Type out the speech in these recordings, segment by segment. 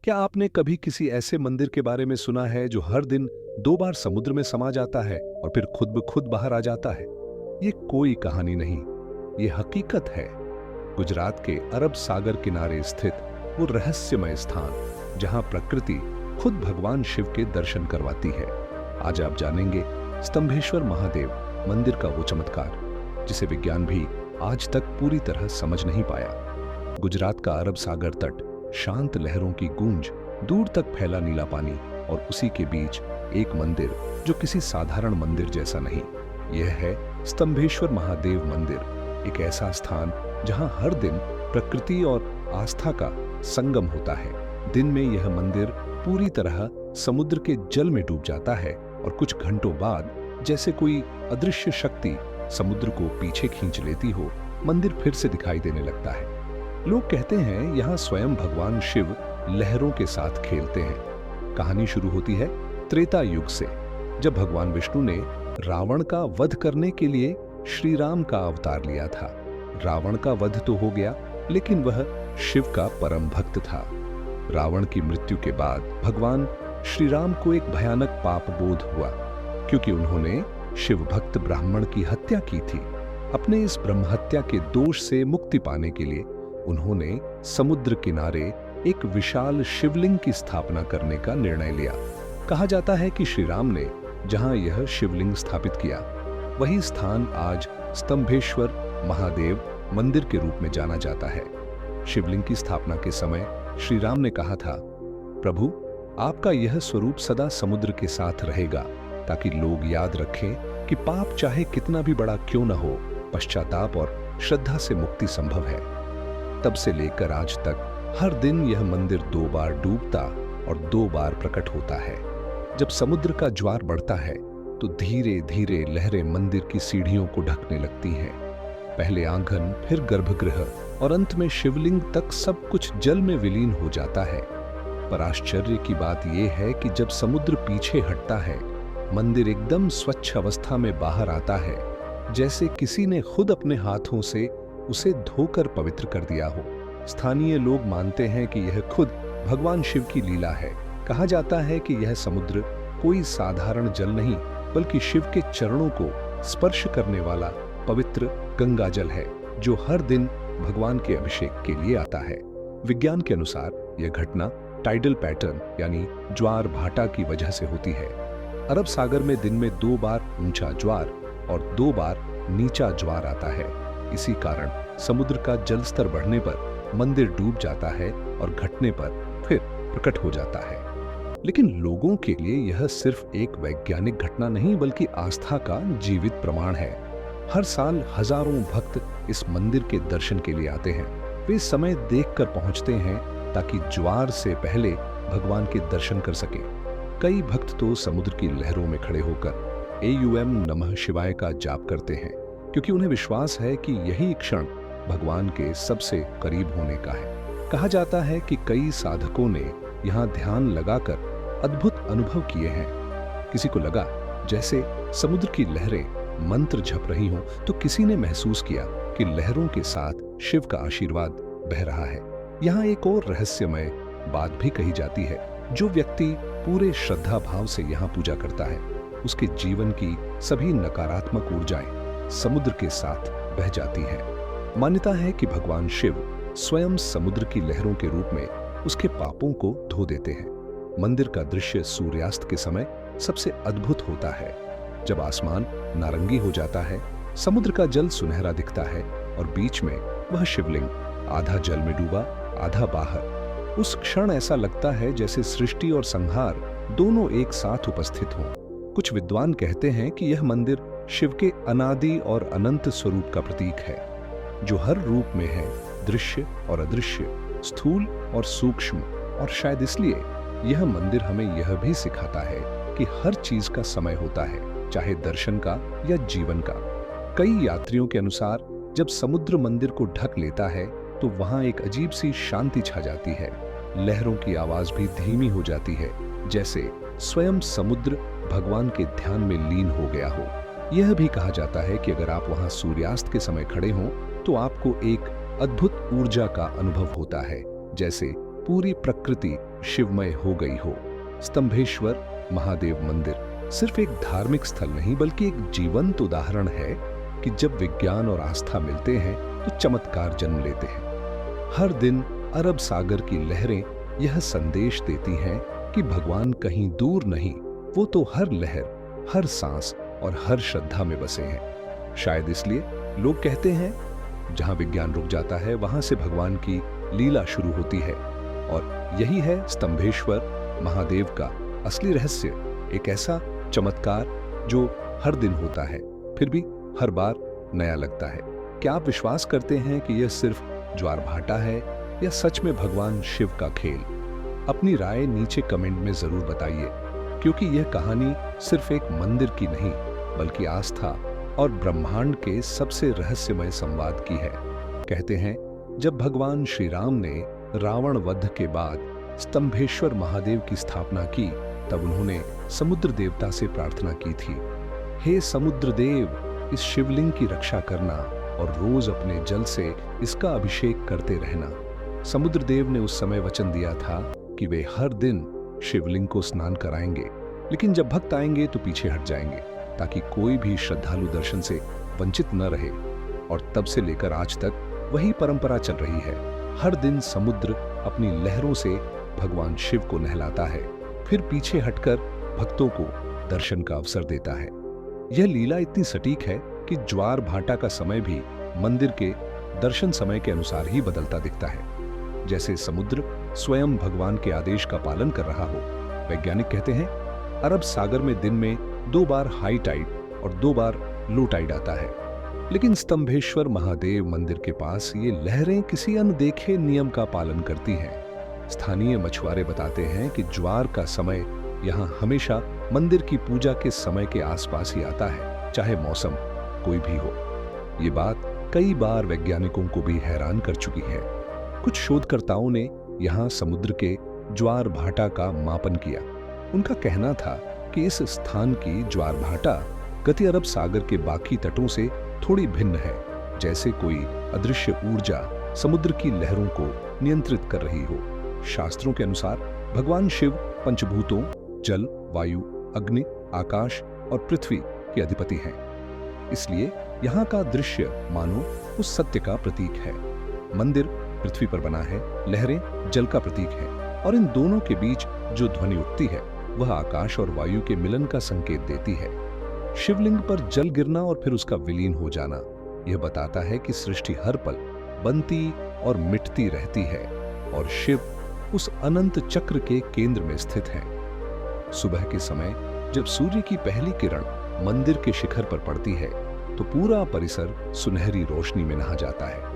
क्या आपने कभी किसी ऐसे मंदिर के बारे में सुना है जो हर दिन 2 बार समुद्र में समा जाता है और फिर खुद ब खुद बाहर आ जाता है? ये कोई कहानी नहीं, ये हकीकत है। गुजरात के अरब सागर किनारे स्थित वो रहस्यमय स्थान जहां प्रकृति खुद भगवान शिव के दर्शन करवाती है। आज आप जानेंगे स्तंभेश्वर महादेव मंदिर का वो चमत्कार जिसे विज्ञान भी आज तक पूरी तरह समझ नहीं पाया। गुजरात का अरब सागर तट, शांत लहरों की गूंज, दूर तक फैला नीला पानी और उसी के बीच एक मंदिर जो किसी साधारण मंदिर जैसा नहीं। यह है स्तंभेश्वर महादेव मंदिर, एक ऐसा स्थान जहां हर दिन प्रकृति और आस्था का संगम होता है। दिन में यह मंदिर पूरी तरह समुद्र के जल में डूब जाता है और कुछ घंटों बाद जैसे कोई अदृश्य शक्ति समुद्र को पीछे खींच लेती हो, मंदिर फिर से दिखाई देने लगता है। लोग कहते हैं यहाँ स्वयं भगवान शिव लहरों के साथ खेलते हैं। कहानी शुरू होती है त्रेता युग से, जब भगवान विष्णु ने रावण का वध करने के लिए श्री राम का अवतार लिया था। रावण का वध तो हो गया, लेकिन वह शिव का परम भक्त था। रावण की मृत्यु के बाद भगवान श्री राम को एक भयानक पाप बोध हुआ, क्योंकि उन्होंने शिव भक्त ब्राह्मण की हत्या की थी। अपने इस ब्रह्म हत्या के दोष से मुक्ति पाने के लिए उन्होंने समुद्र किनारे एक विशाल शिवलिंग की स्थापना करने का निर्णय लिया। कहा जाता है कि श्री राम ने जहां यह शिवलिंग स्थापित किया, वही स्थान आज स्तंभेश्वर महादेव मंदिर के रूप में जाना जाता है। शिवलिंग की स्थापना के समय श्री राम ने कहा था, प्रभु, आपका यह स्वरूप सदा समुद्र के साथ रहेगा, ताकि लोग याद रखें कि पाप चाहे कितना भी बड़ा क्यों न हो, पश्चाताप और श्रद्धा से मुक्ति संभव है। तब से लेकर आज तक हर दिन यह मंदिर 2 बार डूबता और 2 बार प्रकट होता है। जब समुद्र का ज्वार बढ़ता है तो धीरे धीरे लहरें मंदिर की सीढ़ियों को ढकने लगती हैं। पहले आंगन, फिर गर्भगृह और अंत में शिवलिंग तक सब कुछ जल में विलीन हो जाता है। पर आश्चर्य की बात यह है कि जब समुद्र पीछे हटता है, मंदिर एकदम स्वच्छ अवस्था में बाहर आता है, जैसे किसी ने खुद अपने हाथों से उसे धोकर पवित्र कर दिया हो। स्थानीय लोग मानते हैं कि यह खुद भगवान शिव की लीला है। कहा जाता है कि यह समुद्र कोई साधारण जल नहीं, बल्कि शिव के चरणों को स्पर्श करने वाला पवित्र गंगा जल है, जो हर दिन भगवान के अभिषेक के लिए आता है। विज्ञान के अनुसार यह घटना टाइडल पैटर्न यानी ज्वार भाटा की वजह से होती है। अरब सागर में दिन में 2 बार ऊंचा ज्वार और 2 बार नीचा ज्वार आता है। इसी कारण समुद्र का जल स्तर बढ़ने पर मंदिर डूब जाता है और घटने पर फिर प्रकट हो जाता है। लेकिन लोगों के लिए यह सिर्फ एक वैज्ञानिक घटना नहीं, बल्कि आस्था का जीवित प्रमाण है। हर साल हजारों भक्त इस मंदिर के दर्शन के लिए आते हैं। वे समय देखकर पहुंचते हैं ताकि ज्वार से पहले भगवान के दर्शन कर सके। कई भक्त तो समुद्र की लहरों में खड़े होकर एयूएम नमः शिवाय का जाप करते हैं, क्योंकि उन्हें विश्वास है कि यही क्षण भगवान के सबसे करीब होने का है। कहा जाता है कि कई साधकों ने यहाँ ध्यान लगाकर अद्भुत अनुभव किए हैं। किसी को लगा जैसे समुद्र की लहरें मंत्र जप रही हों, तो किसी ने महसूस किया कि लहरों के साथ शिव का आशीर्वाद बह रहा है। यहाँ एक और रहस्यमय बात भी कही जाती है। जो व्यक्ति पूरे श्रद्धा भाव से यहाँ पूजा करता है, उसके जीवन की सभी नकारात्मक ऊर्जाएं समुद्र के साथ बह जाती हैं। मान्यता है कि भगवान शिव स्वयं समुद्र की लहरों के रूप में उसके पापों को धो देते हैं। मंदिर का दृश्य सूर्यास्त के समय सबसे अद्भुत होता है। जब आसमान नारंगी हो जाता है, समुद्र का जल सुनहरा दिखता है और बीच में वह शिवलिंग आधा जल में डूबा, आधा बाहर। उस क्षण ऐसा लगता है जैसे सृष्टि और संहार दोनों एक साथ उपस्थित हों। कुछ विद्वान कहते हैं कि यह मंदिर शिव के अनादि और अनंत स्वरूप का प्रतीक है, जो हर रूप में है, दृश्य और अदृश्य, स्थूल और सूक्ष्म। और शायद इसलिए यह मंदिर हमें यह भी सिखाता है कि हर चीज का समय होता है, चाहे दर्शन का या जीवन का। कई यात्रियों के अनुसार जब समुद्र मंदिर को ढक लेता है तो वहां एक अजीब सी शांति छा जाती है। लहरों की आवाज भी धीमी हो जाती है, जैसे स्वयं समुद्र भगवान के ध्यान में लीन हो गया हो। यह भी कहा जाता है कि अगर आप वहां सूर्यास्त के समय खड़े हों तो आपको एक अद्भुत ऊर्जा का अनुभव होता है, जैसे पूरी प्रकृति शिवमय हो गई हो। स्तंभेश्वर महादेव मंदिर सिर्फ एक धार्मिक स्थल नहीं बल्कि एक जीवंत उदाहरण है कि जब विज्ञान और आस्था मिलते हैं तो चमत्कार जन्म लेते हैं। हर दिन अरब सागर की लहरें यह संदेश देती हैं कि भगवान कहीं दूर नहीं, वो तो हर लहर, हर सांस और हर श्रद्धा में बसे हैं। शायद इसलिए लोग कहते हैं जहां विज्ञान रुक जाता है वहां से भगवान की लीला शुरू होती है। और यही है स्तंभेश्वर महादेव का असली रहस्य, एक ऐसा चमत्कार जो हर दिन होता है फिर भी हर बार नया लगता है। क्या आप विश्वास करते हैं कि यह सिर्फ ज्वार-भाटा है या सच में भगवान शिव का खेल? अपनी राय नीचे कमेंट में जरूर बताइए, क्योंकि यह कहानी सिर्फ एक मंदिर की नहीं बल्कि आस्था और ब्रह्मांड के सबसे रहस्यमय संवाद की है। कहते हैं जब भगवान श्री राम ने रावण वध के बाद स्तंभेश्वर महादेव की स्थापना की तब उन्होंने समुद्र देवता से प्रार्थना की थी, हे समुद्र देव, इस शिवलिंग की रक्षा करना और रोज अपने जल से इसका अभिषेक करते रहना। समुद्र देव ने उस समय वचन दिया था कि वे हर दिन शिवलिंग को स्नान कराएंगे, लेकिन जब भक्त आएंगे तो पीछे हट जाएंगे ताकि कोई भी श्रद्धालु दर्शन से वंचित न रहे। और तब से लेकर आज तक वही परंपरा चल रही है। हर दिन समुद्र अपनी लहरों से भगवान शिव को नहलाता है, फिर पीछे हटकर भक्तों को दर्शन का अवसर देता है। यह लीला इतनी सटीक है कि ज्वार भाटा का समय भी मंदिर के दर्शन समय के अनुसार ही बदलता दिखता है, जैसे समुद्र स्वयं भगवान के आदेश का पालन कर रहा हो। वैज्ञानिक कहते हैं अरब सागर में दिन में 2 बार हाई टाइड और 2 बार लो टाइड आता है, लेकिन स्तंभेश्वर महादेव मंदिर के पास ये लहरें किसी अनदेखे नियम का पालन करती हैं। स्थानीय मछुआरे बताते हैं कि ज्वार का समय यहाँ हमेशा मंदिर की पूजा के समय के आसपास ही आता है, चाहे मौसम कोई भी हो। ये बात कई बार वैज्ञानिकों को भी हैरान कर चुकी है। कुछ शोधकर्ताओं ने यहाँ समुद्र के ज्वार भाटा का मापन किया। उनका कहना था कि इस स्थान की ज्वार भाटा गति अरब सागर के बाकी तटों से थोड़ी भिन्न है, जैसे कोई अदृश्य ऊर्जा समुद्र की लहरों को नियंत्रित कर रही हो। शास्त्रों के अनुसार भगवान शिव पंचभूतों जल, वायु, अग्नि, आकाश और पृथ्वी के अधिपति हैं। इसलिए यहाँ का दृश्य मानो उस सत्य का प्रतीक है। मंदिर पृथ्वी पर बना है, लहरें जल का प्रतीक है, और इन दोनों के बीच जो ध्वनि उठती है वह आकाश और वायु के मिलन का संकेत देती है। शिवलिंग पर जल गिरना और फिर उसका विलीन हो जाना यह बताता है कि सृष्टि हर पल बनती और मिटती रहती है और शिव उस अनंत चक्र के केंद्र में स्थित हैं। सुबह के समय जब सूर्य की पहली किरण मंदिर के शिखर पर पड़ती है तो पूरा परिसर सुनहरी रोशनी में नहा जाता है।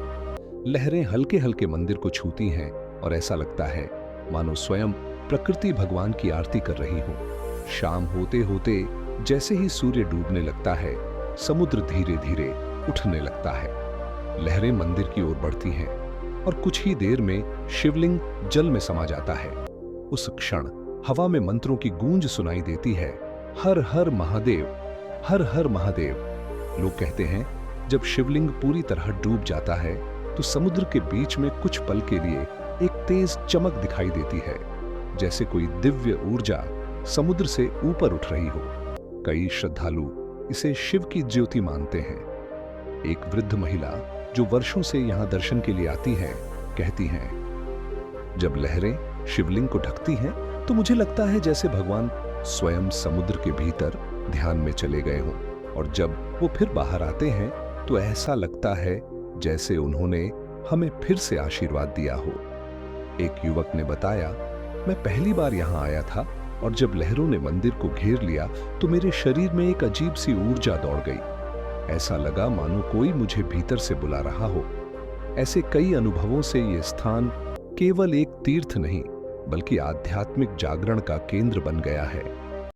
लहरें हल्के हल्के मंदिर को छूती हैं और ऐसा लगता है मानो स्वयं प्रकृति भगवान की आरती कर रही हो। शाम होते होते जैसे ही सूर्य डूबने लगता है, समुद्र धीरे धीरे उठने लगता है। लहरें मंदिर की ओर बढ़ती हैं और कुछ ही देर में शिवलिंग जल में समा जाता है। उस क्षण हवा में मंत्रों की गूंज सुनाई देती है, हर हर महादेव, हर हर महादेव। लोग कहते हैं जब शिवलिंग पूरी तरह डूब जाता है तो समुद्र के बीच में कुछ पल के लिए एक तेज चमक दिखाई देती है, जैसे कोई दिव्य ऊर्जा समुद्र से ऊपर उठ रही हो। कई श्रद्धालु इसे शिव की ज्योति मानते हैं। एक वृद्ध महिला जो वर्षों से यहाँ दर्शन के लिए आती है कहती हैं, जब लहरें शिवलिंग को ढकती हैं तो मुझे लगता है जैसे भगवान स्वयं समुद्र के भीतर ध्यान में चले गए हों, और जब वो फिर बाहर आते हैं तो ऐसा लगता है जैसे उन्होंने हमें फिर से आशीर्वाद दिया हो। एक युवक ने बताया, मैं पहली बार यहाँ आया था और जब लहरों ने मंदिर को घेर लिया तो मेरे शरीर में एक अजीब सी ऊर्जा दौड़ गई। ऐसा लगा मानो कोई मुझे भीतर से बुला रहा हो। ऐसे कई अनुभवों से ये स्थान केवल एक तीर्थ नहीं बल्कि आध्यात्मिक जागरण का केंद्र बन गया है।